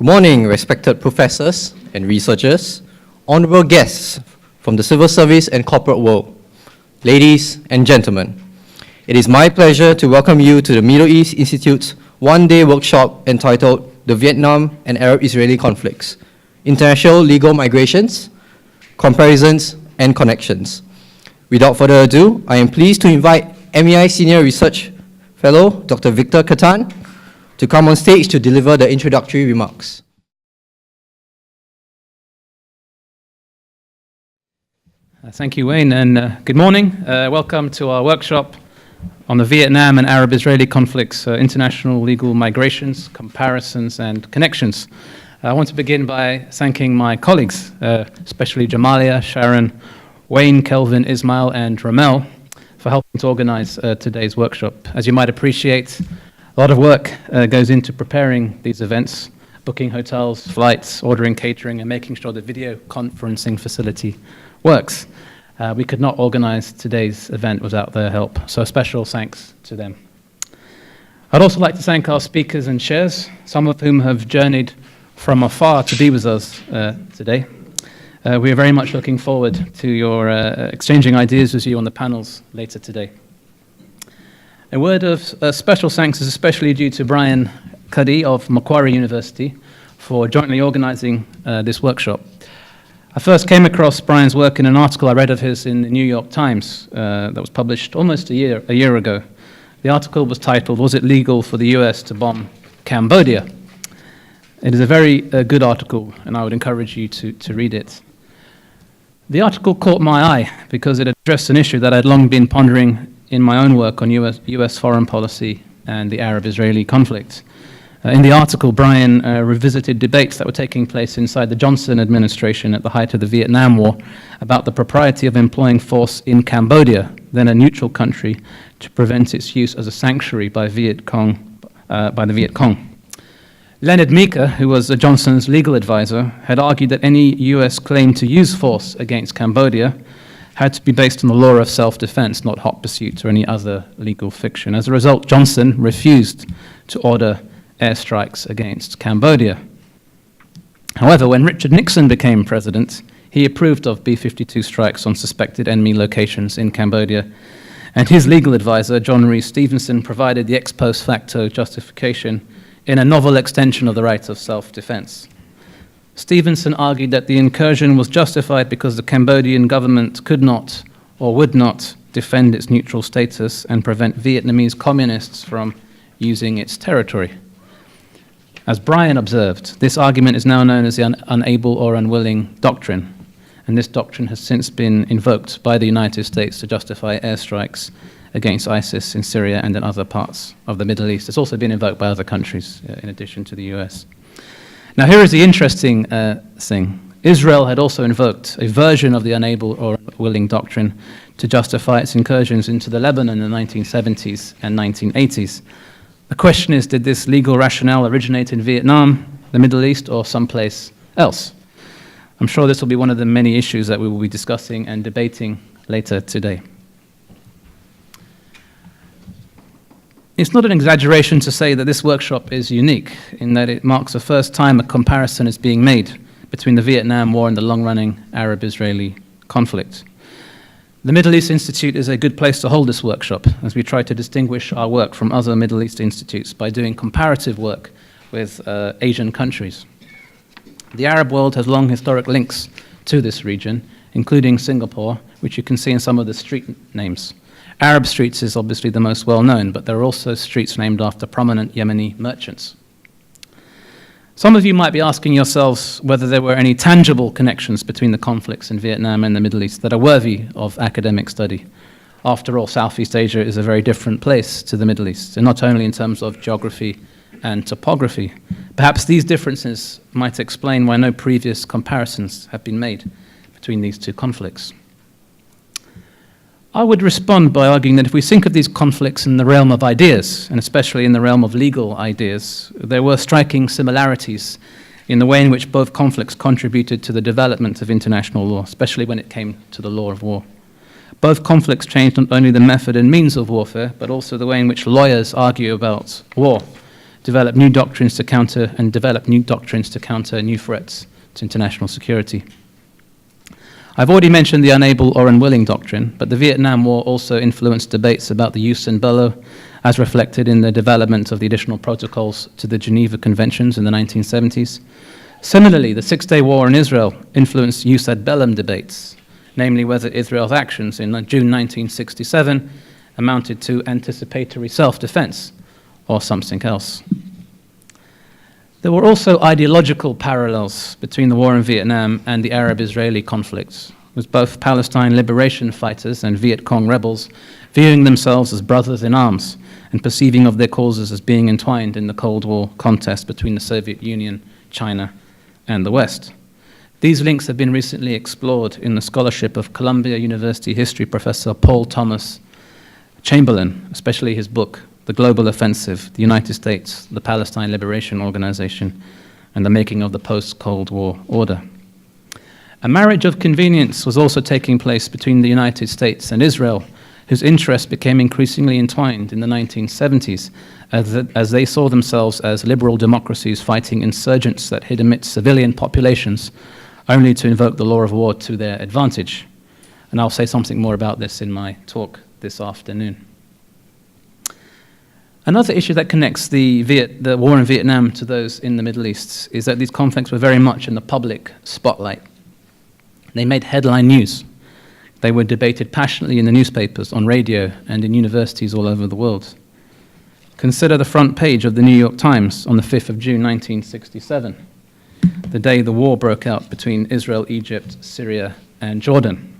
Good morning, respected professors and researchers, honorable guests from the civil service and corporate world, ladies and gentlemen. It is my pleasure to welcome you to the Middle East Institute's one-day workshop entitled The Vietnam and Arab-Israeli Conflicts, International Legal Migrations, Comparisons and Connections. Without further ado, I am pleased to invite MEI Senior Research Fellow, Dr. Victor Kattan, to come on stage to deliver the introductory remarks. Thank you, Wayne, and good morning. Welcome to our workshop on the Vietnam and Arab-Israeli conflicts, international legal migrations, comparisons, and connections. I want to begin by thanking my colleagues, especially Jamalia, Sharon, Wayne, Kelvin, Ismail, and Ramel, for helping to organize today's workshop. As you might appreciate, a lot of work goes into preparing these events, booking hotels, flights, ordering catering, and making sure the video conferencing facility works. We could not organize today's event without their help, so a special thanks to them. I'd also like to thank our speakers and chairs, some of whom have journeyed from afar to be with us today. We are very much looking forward to your exchanging ideas with you on the panels later today. A word of special thanks is especially due to Brian Cuddy of Macquarie University for jointly organizing this workshop. I first came across Brian's work in an article I read of his in the New York Times that was published almost a year ago. The article was titled, "Was it legal for the US to bomb Cambodia?" It is a very good article, and I would encourage you to read it. The article caught my eye because it addressed an issue that I'd long been pondering in my own work on US foreign policy and the Arab-Israeli conflict. In the article, Brian revisited debates that were taking place inside the Johnson administration at the height of the Vietnam War about the propriety of employing force in Cambodia, then a neutral country, to prevent its use as a sanctuary by the Viet Cong. Leonard Meeker, who was Johnson's legal advisor, had argued that any US claim to use force against Cambodia had to be based on the law of self-defense, not hot pursuit or any other legal fiction. As a result, Johnson refused to order airstrikes against Cambodia. However, when Richard Nixon became president, he approved of B-52 strikes on suspected enemy locations in Cambodia, and his legal advisor, John Rees Stevenson, provided the ex post facto justification in a novel extension of the right of self-defense. Stevenson argued that the incursion was justified because the Cambodian government could not or would not defend its neutral status and prevent Vietnamese communists from using its territory. As Brian observed, this argument is now known as the unable or unwilling doctrine, and this doctrine has since been invoked by the United States to justify airstrikes against ISIS in Syria and in other parts of the Middle East. It's also been invoked by other countries in addition to the US. Now, here is the interesting thing. Israel had also invoked a version of the unable or unwilling doctrine to justify its incursions into the Lebanon in the 1970s and 1980s. The question is, did this legal rationale originate in Vietnam, the Middle East, or someplace else? I'm sure this will be one of the many issues that we will be discussing and debating later today. It's not an exaggeration to say that this workshop is unique in that it marks the first time a comparison is being made between the Vietnam War and the long-running Arab-Israeli conflict. The Middle East Institute is a good place to hold this workshop as we try to distinguish our work from other Middle East institutes by doing comparative work with Asian countries. The Arab world has long historic links to this region, including Singapore, which you can see in some of the street names. Arab Streets is obviously the most well-known, but there are also streets named after prominent Yemeni merchants. Some of you might be asking yourselves whether there were any tangible connections between the conflicts in Vietnam and the Middle East that are worthy of academic study. After all, Southeast Asia is a very different place to the Middle East, and not only in terms of geography and topography. Perhaps these differences might explain why no previous comparisons have been made between these two conflicts. I would respond by arguing that if we think of these conflicts in the realm of ideas, and especially in the realm of legal ideas, there were striking similarities in the way in which both conflicts contributed to the development of international law, especially when it came to the law of war. Both conflicts changed not only the method and means of warfare, but also the way in which lawyers argue about war, develop new doctrines to counter new threats to international security. I've already mentioned the unable or unwilling doctrine, but the Vietnam War also influenced debates about the jus and bello, as reflected in the development of the additional protocols to the Geneva Conventions in the 1970s. Similarly, the Six-Day War in Israel influenced jus ad bellum debates, namely whether Israel's actions in June 1967 amounted to anticipatory self-defense or something else. There were also ideological parallels between the war in Vietnam and the Arab-Israeli conflicts, with both Palestine liberation fighters and Viet Cong rebels viewing themselves as brothers in arms and perceiving of their causes as being entwined in the Cold War contest between the Soviet Union, China, and the West. These links have been recently explored in the scholarship of Columbia University history professor Paul Thomas Chamberlain, especially his book, The Global Offensive, the United States, the Palestine Liberation Organization, and the Making of the Post-Cold War Order. A marriage of convenience was also taking place between the United States and Israel, whose interests became increasingly entwined in the 1970s as they saw themselves as liberal democracies fighting insurgents that hid amidst civilian populations, only to invoke the law of war to their advantage. And I'll say something more about this in my talk this afternoon. Another issue that connects the war in Vietnam to those in the Middle East is that these conflicts were very much in the public spotlight. They made headline news. They were debated passionately in the newspapers, on radio, and in universities all over the world. Consider the front page of the New York Times on the 5th of June 1967, the day the war broke out between Israel, Egypt, Syria, and Jordan.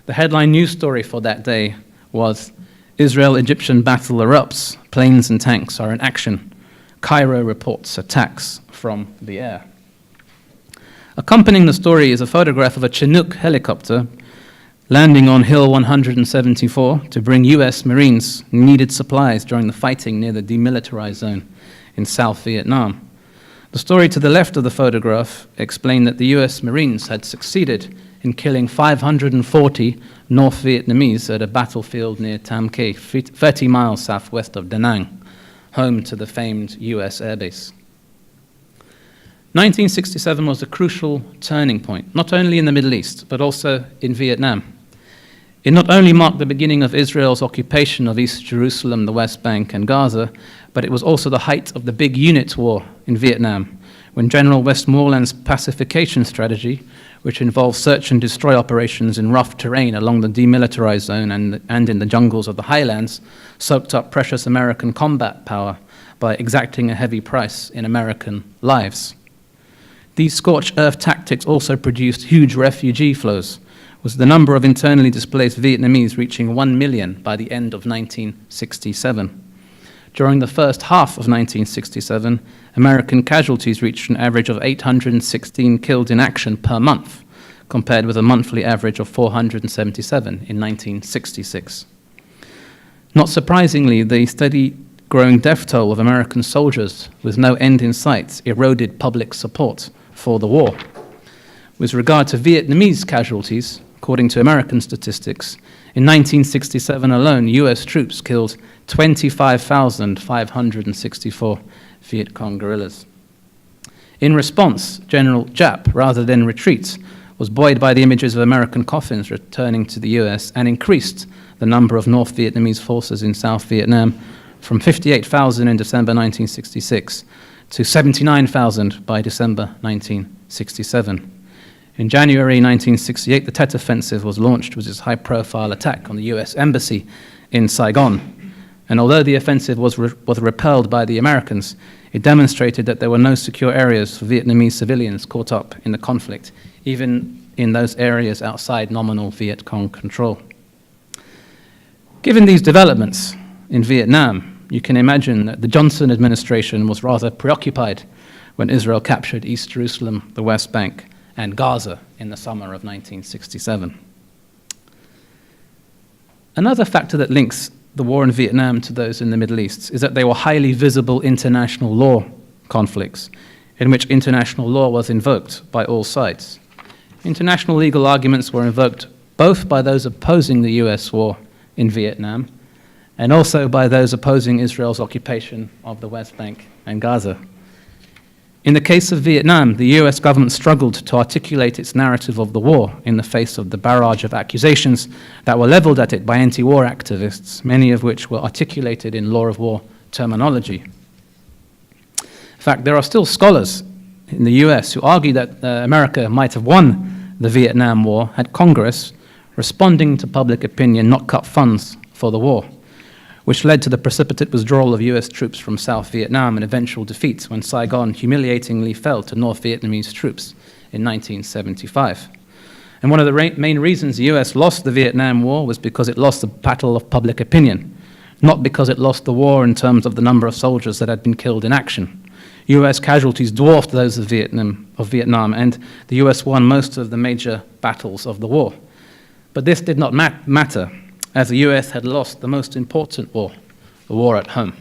The headline news story for that day was, Israel-Egyptian battle erupts, planes and tanks are in action. Cairo reports attacks from the air. Accompanying the story is a photograph of a Chinook helicopter landing on Hill 174 to bring US Marines needed supplies during the fighting near the demilitarized zone in South Vietnam. The story to the left of the photograph explained that the US Marines had succeeded in killing 540 North Vietnamese at a battlefield near Tam Khe, 30 miles southwest of Da Nang, home to the famed US airbase. 1967 was a crucial turning point, not only in the Middle East, but also in Vietnam. It not only marked the beginning of Israel's occupation of East Jerusalem, the West Bank, and Gaza, but it was also the height of the Big Unit War in Vietnam, when General Westmoreland's pacification strategy, which involved search and destroy operations in rough terrain along the demilitarized zone and in the jungles of the highlands, soaked up precious American combat power by exacting a heavy price in American lives. These scorched earth tactics also produced huge refugee flows, with the number of internally displaced Vietnamese reaching 1 million by the end of 1967. During the first half of 1967, American casualties reached an average of 816 killed in action per month, compared with a monthly average of 477 in 1966. Not surprisingly, the steady growing death toll of American soldiers with no end in sight eroded public support for the war. With regard to Vietnamese casualties, according to American statistics, in 1967 alone, US troops killed 25,564 Viet Cong guerrillas. In response, General Giap, rather than retreat, was buoyed by the images of American coffins returning to the US and increased the number of North Vietnamese forces in South Vietnam from 58,000 in December 1966 to 79,000 by December 1967. In January 1968, the Tet Offensive was launched with its high-profile attack on the US Embassy in Saigon. And although the offensive was repelled by the Americans, it demonstrated that there were no secure areas for Vietnamese civilians caught up in the conflict, even in those areas outside nominal Viet Cong control. Given these developments in Vietnam, you can imagine that the Johnson administration was rather preoccupied when Israel captured East Jerusalem, the West Bank, and Gaza in the summer of 1967. Another factor that links the war in Vietnam to those in the Middle East is that they were highly visible international law conflicts in which international law was invoked by all sides. International legal arguments were invoked both by those opposing the US war in Vietnam and also by those opposing Israel's occupation of the West Bank and Gaza. In the case of Vietnam, the US government struggled to articulate its narrative of the war in the face of the barrage of accusations that were leveled at it by anti-war activists, many of which were articulated in law of war terminology. In fact, there are still scholars in the US who argue that America might have won the Vietnam War had Congress, responding to public opinion, not cut funds for the war, which led to the precipitate withdrawal of US troops from South Vietnam and eventual defeat when Saigon humiliatingly fell to North Vietnamese troops in 1975. And one of the main reasons the US lost the Vietnam War was because it lost the battle of public opinion, not because it lost the war in terms of the number of soldiers that had been killed in action. US casualties dwarfed those of Vietnam, and the US won most of the major battles of the war. But this did not matter, as the US had lost the most important war, the war at home.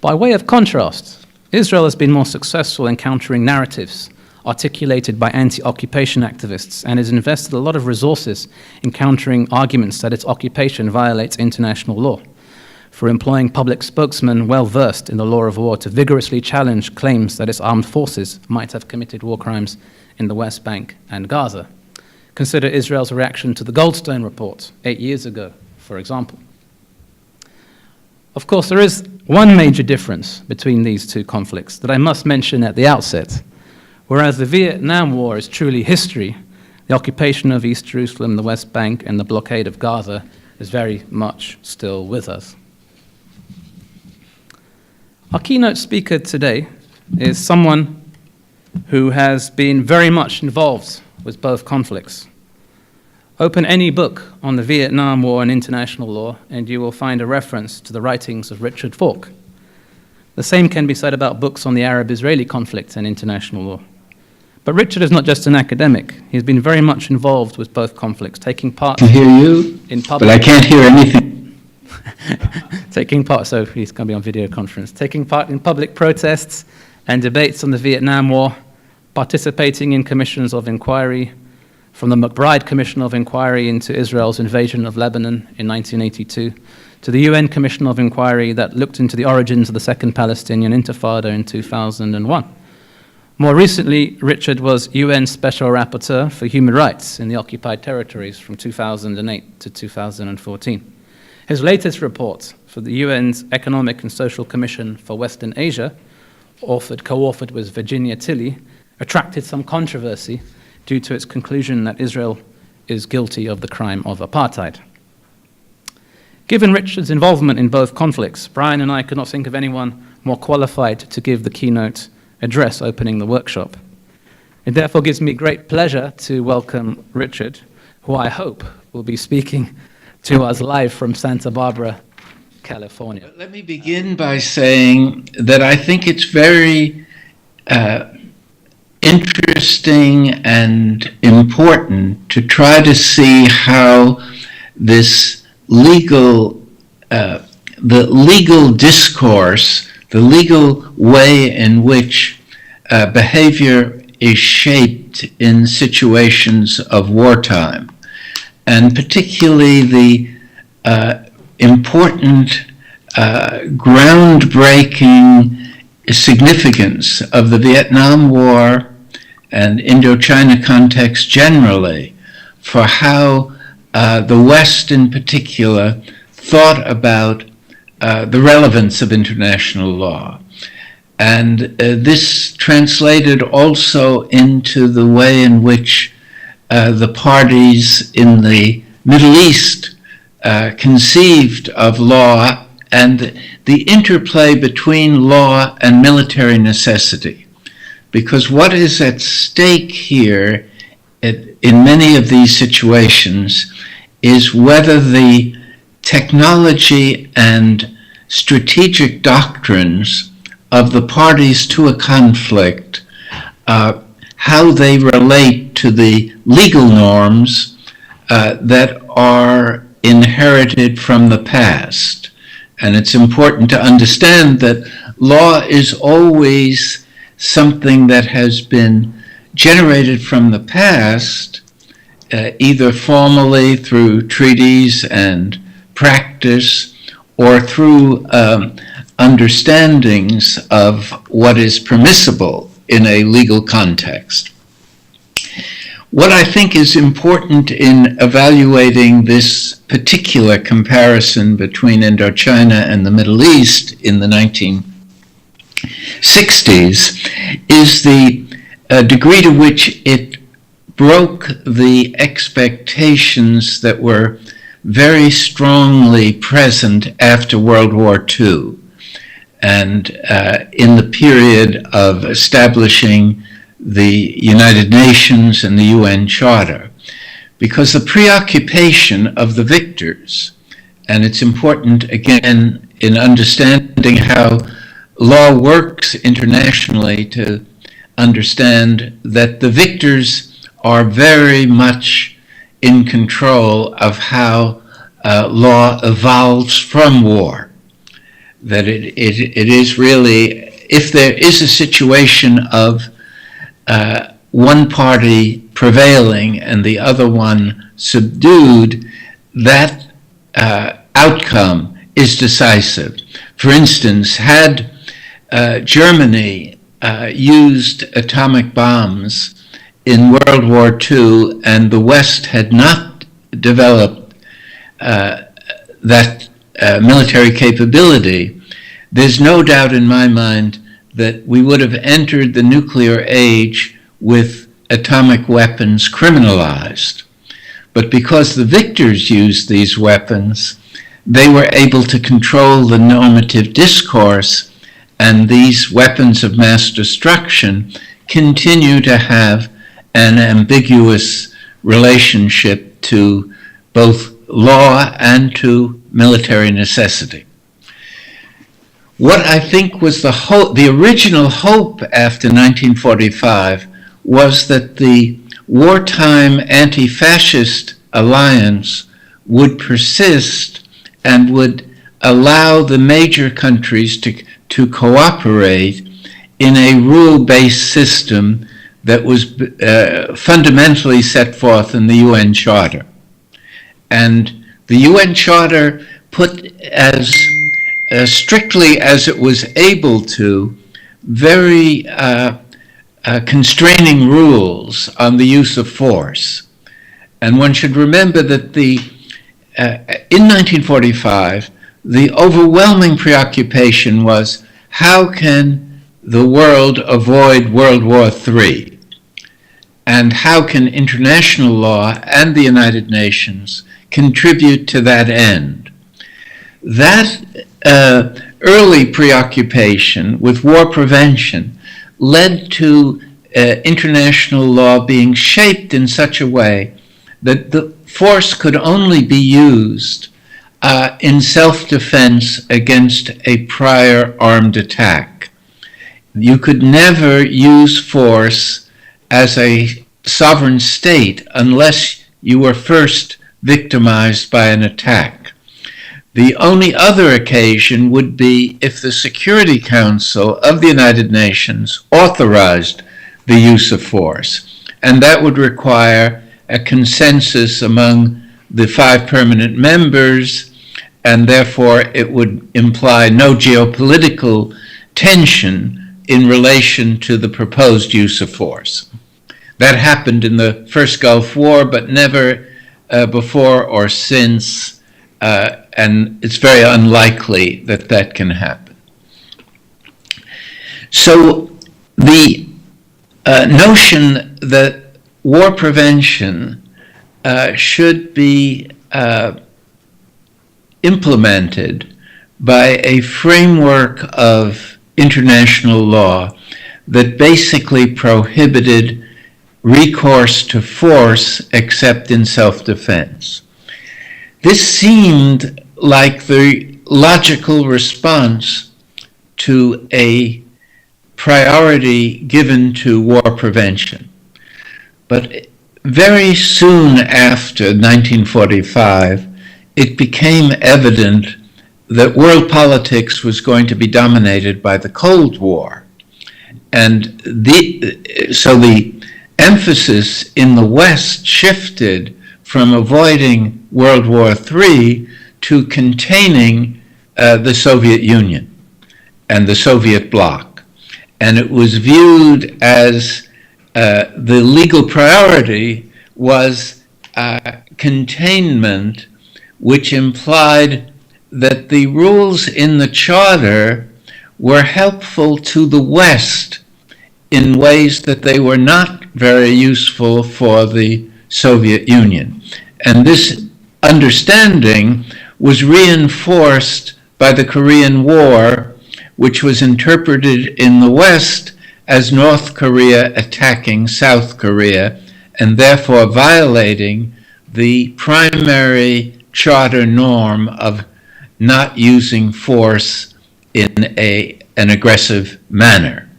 By way of contrast, Israel has been more successful in countering narratives articulated by anti-occupation activists and has invested a lot of resources in countering arguments that its occupation violates international law, for employing public spokesmen well-versed in the law of war to vigorously challenge claims that its armed forces might have committed war crimes in the West Bank and Gaza. Consider Israel's reaction to the Goldstone report 8 years ago, for example. Of course, there is one major difference between these two conflicts that I must mention at the outset. Whereas the Vietnam War is truly history, the occupation of East Jerusalem, the West Bank, and the blockade of Gaza is very much still with us. Our keynote speaker today is someone who has been very much involved with both conflicts. Open any book on the Vietnam War and international law, and you will find a reference to the writings of Richard Falk. The same can be said about books on the Arab-Israeli conflict and international law. But Richard is not just an academic. He's been very much involved with both conflicts, taking part I can hear you, in public... but I can't hear anything. So he's going to be on video conference, taking part in public protests and debates on the Vietnam War, participating in commissions of inquiry, from the McBride Commission of Inquiry into Israel's invasion of Lebanon in 1982, to the UN Commission of Inquiry that looked into the origins of the Second Palestinian Intifada in 2001. More recently, Richard was UN Special Rapporteur for Human Rights in the occupied territories from 2008 to 2014. His latest report for the UN's Economic and Social Commission for Western Asia, co-authored with Virginia Tilley, attracted some controversy due to its conclusion that Israel is guilty of the crime of apartheid. Given Richard's involvement in both conflicts, Brian and I could not think of anyone more qualified to give the keynote address opening the workshop. It therefore gives me great pleasure to welcome Richard, who I hope will be speaking to us live from Santa Barbara, California. Let me begin by saying that I think it's very interesting and important to try to see how this the legal discourse, the legal way in which behavior is shaped in situations of wartime, and particularly the important, groundbreaking significance of the Vietnam War and Indochina context generally for how the West in particular thought about the relevance of international law. And this translated also into the way in which the parties in the Middle East conceived of law and the interplay between law and military necessity. Because what is at stake here in many of these situations is whether the technology and strategic doctrines of the parties to a conflict, how they relate to the legal norms that are inherited from the past. And it's important to understand that law is always something that has been generated from the past, either formally through treaties and practice or through understandings of what is permissible in a legal context. What I think is important in evaluating this particular comparison between Indochina and the Middle East in the 1960s is the degree to which it broke the expectations that were very strongly present after World War II and in the period of establishing the United Nations and the UN Charter, because the preoccupation of the victors, and it's important again in understanding how law works internationally to understand that the victors are very much in control of how law evolves from war. That it is really, if there is a situation of one party prevailing and the other one subdued, that outcome is decisive. For instance, had Germany used atomic bombs in World War II and the West had not developed that military capability, there's no doubt in my mind that we would have entered the nuclear age with atomic weapons criminalized. But because the victors used these weapons, they were able to control the normative discourse, and these weapons of mass destruction continue to have an ambiguous relationship to both law and to military necessity. What I think was the original hope after 1945 was that the wartime anti-fascist alliance would persist and would allow the major countries to cooperate in a rule-based system that was fundamentally set forth in the UN Charter. And the UN Charter put as strictly as it was able to very constraining rules on the use of force. And one should remember that in 1945, the overwhelming preoccupation was how can the world avoid World War III? And how can international law and the United Nations contribute to that end? That early preoccupation with war prevention led to international law being shaped in such a way that the force could only be used in self-defense against a prior armed attack. You could never use force as a sovereign state unless you were first victimized by an attack. The only other occasion would be if the Security Council of the United Nations authorized the use of force, and that would require a consensus among the 5 permanent members, and therefore it would imply no geopolitical tension in relation to the proposed use of force. That happened in the first Gulf War, but never before or since, and it's very unlikely that that can happen. So the notion that war prevention should be implemented by a framework of international law that basically prohibited recourse to force except in self-defense. This seemed like the logical response to a priority given to war prevention. But very soon after 1945, it became evident that world politics was going to be dominated by the Cold War. And so the emphasis in the West shifted from avoiding World War III to containing the Soviet Union and the Soviet bloc. And it was viewed as the legal priority was containment, which implied that the rules in the Charter were helpful to the West in ways that they were not very useful for the Soviet Union. And this understanding was reinforced by the Korean War, which was interpreted in the West as North Korea attacking South Korea and therefore violating the primary Charter norm of not using force in an aggressive manner.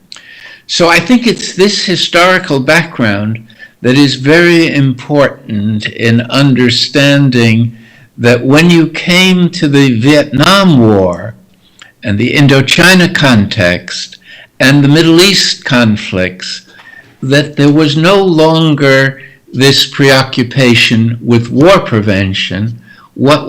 So I think it's this historical background that is very important in understanding that when you came to the Vietnam War and the Indochina context and the Middle East conflicts, that there was no longer this preoccupation with war prevention. What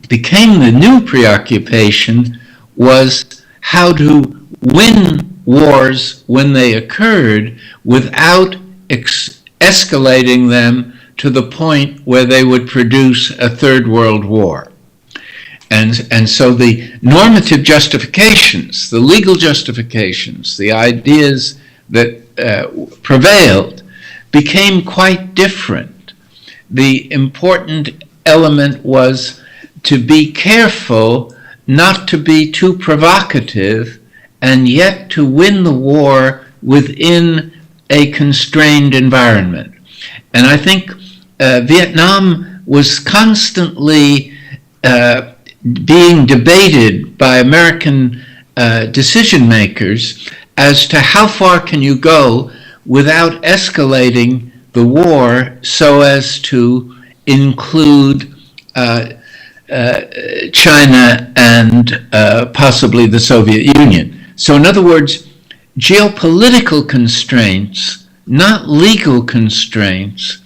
became the new preoccupation was how to win wars when they occurred without escalating them to the point where they would produce a third world war. And so the normative justifications, the legal justifications, the ideas that prevailed became quite different. The important element was to be careful not to be too provocative and yet to win the war within a constrained environment. And I think Vietnam was constantly being debated by American decision makers as to how far can you go without escalating the war so as to include China and possibly the Soviet Union. So in other words, geopolitical constraints, not legal constraints,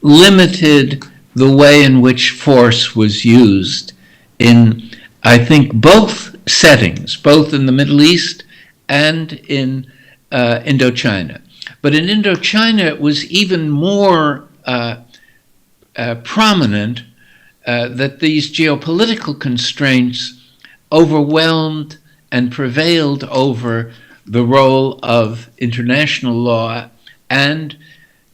limited the way in which force was used in, I think, both settings, both in the Middle East and in Indochina. But in Indochina, it was even more prominent that these geopolitical constraints overwhelmed and prevailed over the role of international law. And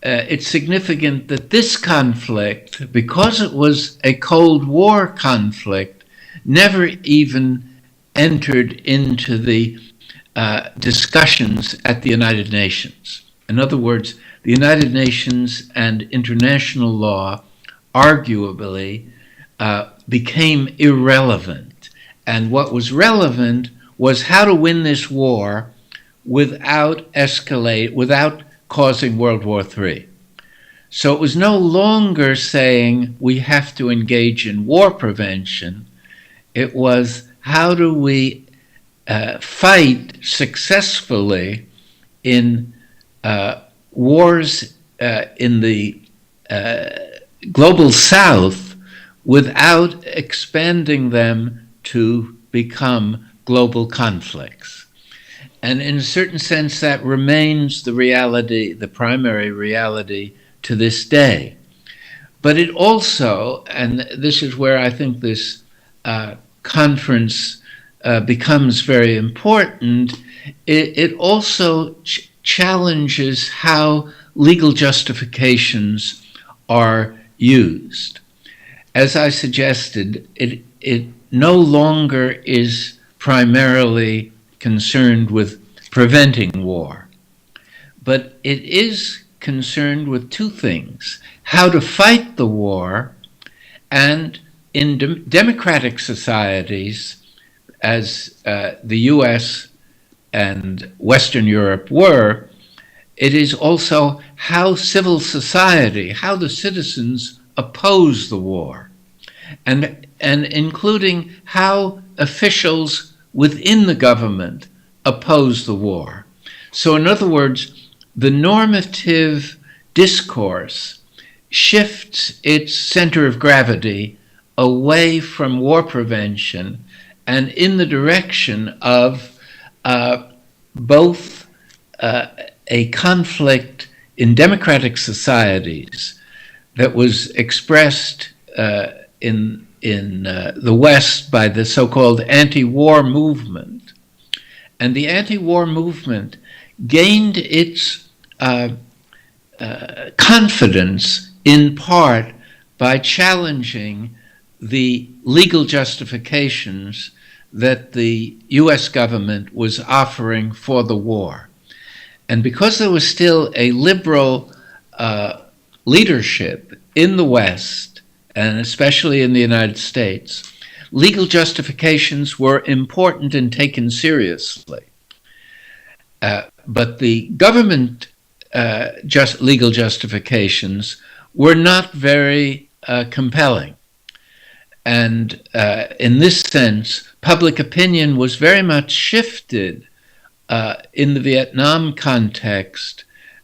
it's significant that this conflict, because it was a Cold War conflict, never even entered into the discussions at the United Nations. In other words, the United Nations and international law arguably became irrelevant. And what was relevant was how to win this war without causing World War III. So it was no longer saying we have to engage in war prevention. It was how do we fight successfully in wars in the global South without expanding them to become global conflicts. And in a certain sense, that remains the reality, the primary reality to this day. But it also, and this is where I think this conference becomes very important, it also challenges how legal justifications are used. As I suggested, it no longer is primarily concerned with preventing war, but it is concerned with two things: how to fight the war, and in democratic societies, as the US and Western Europe were, it is also how civil society, how the citizens oppose the war, and including how officials within the government oppose the war. So in other words, the normative discourse shifts its center of gravity away from war prevention and in the direction of both a conflict in democratic societies that was expressed in the West by the so-called anti-war movement. And the anti-war movement gained its confidence in part by challenging the legal justifications that the US government was offering for the war. And because there was still a liberal leadership in the West, and especially in the United States, legal justifications were important and taken seriously. But the government legal justifications were not very compelling. And in this sense, public opinion was very much shifted in the Vietnam context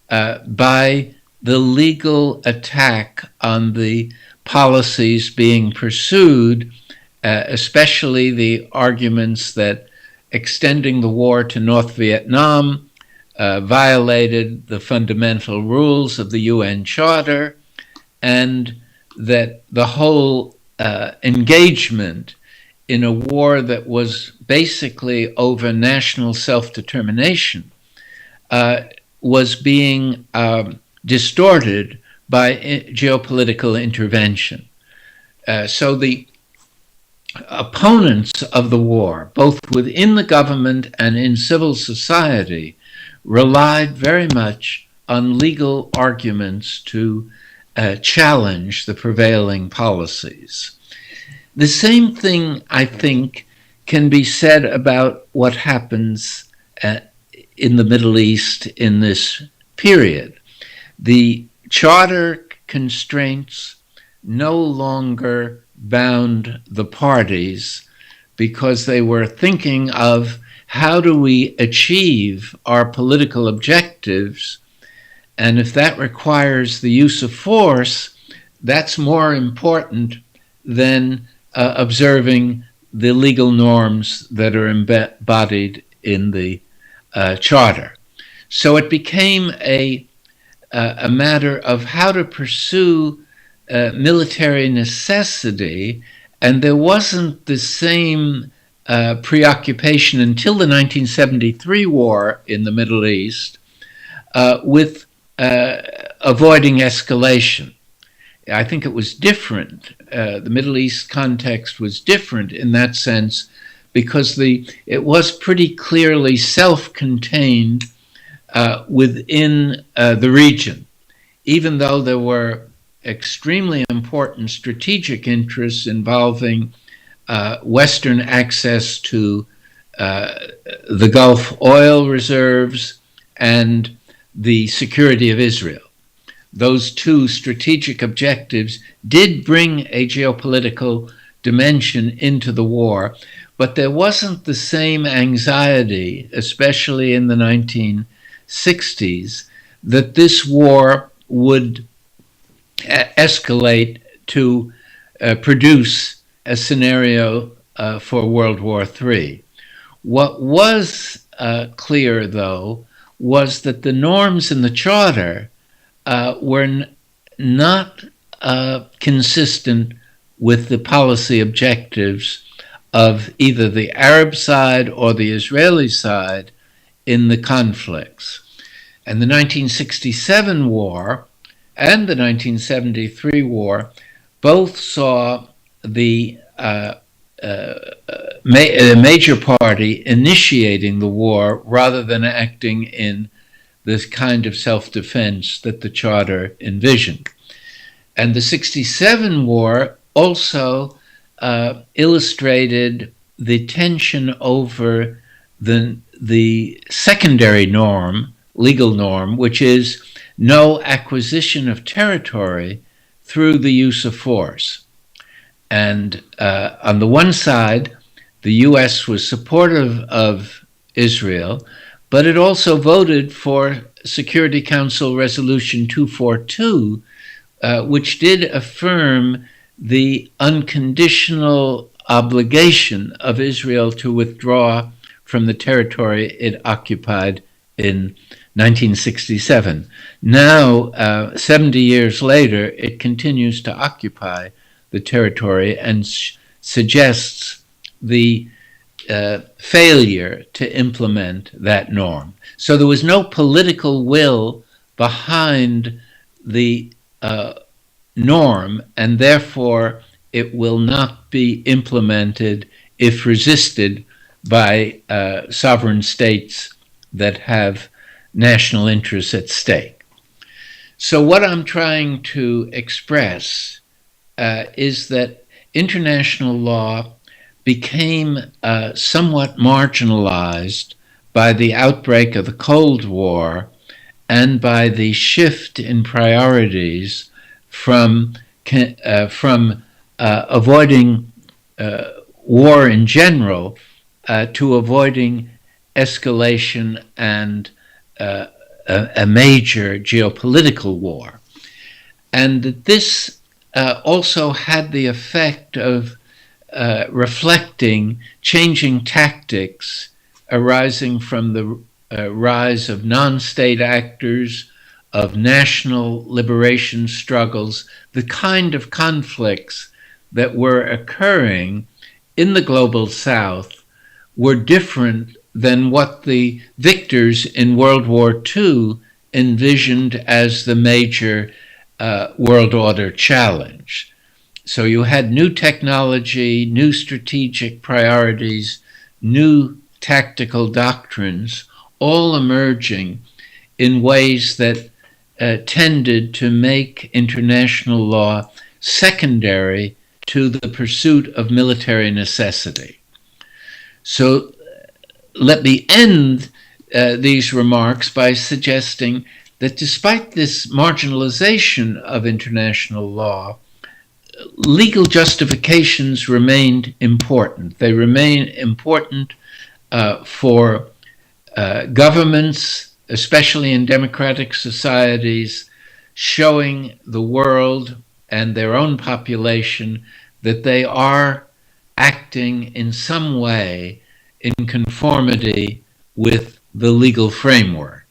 by the legal attack on the policies being pursued, especially the arguments that extending the war to North Vietnam violated the fundamental rules of the UN Charter, and that the whole engagement in a war that was basically over national self-determination was being distorted by geopolitical intervention. So the opponents of the war, both within the government and in civil society, relied very much on legal arguments to challenge the prevailing policies. The same thing, I think, can be said about what happens in the Middle East in this period. The charter constraints no longer bound the parties because they were thinking of how do we achieve our political objectives, and if that requires the use of force, that's more important than observing the legal norms that are embodied in the charter. So it became a matter of how to pursue military necessity, and there wasn't the same preoccupation until the 1973 war in the Middle East with avoiding escalation. I think it was different. The Middle East context was different in that sense because it was pretty clearly self-contained within the region, even though there were extremely important strategic interests involving Western access to the Gulf oil reserves and the security of Israel. Those two strategic objectives did bring a geopolitical dimension into the war, but there wasn't the same anxiety, especially in the 1960s, that this war would escalate to produce a scenario for World War III. What was clear, though, was that the norms in the Charter were not consistent with the policy objectives of either the Arab side or the Israeli side in the conflicts. And the 1967 war and the 1973 war both saw the major party initiating the war rather than acting in this kind of self-defense that the Charter envisioned. And the 67 war also illustrated the tension over the secondary norm, legal norm, which is no acquisition of territory through the use of force. And on the one side, the US was supportive of Israel, but it also voted for Security Council Resolution 242, which did affirm the unconditional obligation of Israel to withdraw from the territory it occupied in 1967. Now, 70 years later, it continues to occupy the territory and suggests the failure to implement that norm. So there was no political will behind the norm, and therefore it will not be implemented if resisted by sovereign states that have national interests at stake. So what I'm trying to express is that international law became somewhat marginalized by the outbreak of the Cold War and by the shift in priorities from avoiding war in general to avoiding escalation and a major geopolitical war. And this also had the effect of reflecting changing tactics arising from the rise of non-state actors, of national liberation struggles, the kind of conflicts that were occurring in the global South were different than what the victors in World War II envisioned as the major world order challenge. So you had new technology, new strategic priorities, new tactical doctrines, all emerging in ways that tended to make international law secondary to the pursuit of military necessity. So let me end these remarks by suggesting that despite this marginalization of international law, legal justifications remained important. They remain important for governments, especially in democratic societies, showing the world and their own population that they are acting in some way in conformity with the legal framework.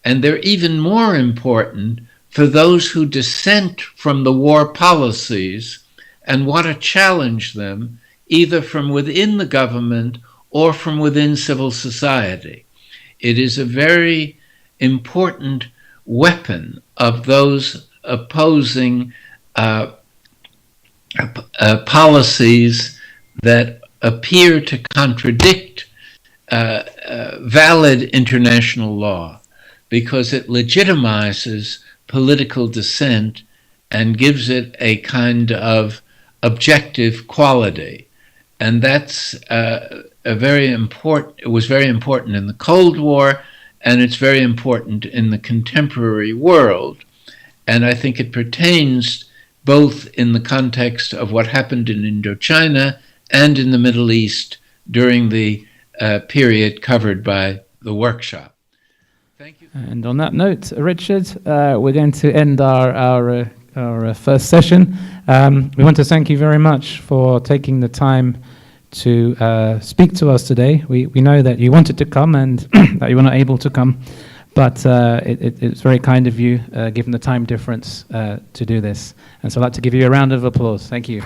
And they're even more important for those who dissent from the war policies and want to challenge them either from within the government or from within civil society. It is a very important weapon of those opposing policies that appear to contradict valid international law, because it legitimizes political dissent and gives it a kind of objective quality. And that's it was very important in the Cold War, and it's very important in the contemporary world. And I think it pertains both in the context of what happened in Indochina and in the Middle East during the period covered by the workshop. Thank you. And on that note, Richard, we're going to end our first session. We want to thank you very much for taking the time to speak to us today. We know that you wanted to come and that you were not able to come, but it's very kind of you, given the time difference, to do this. And so I'd like to give you a round of applause. Thank you.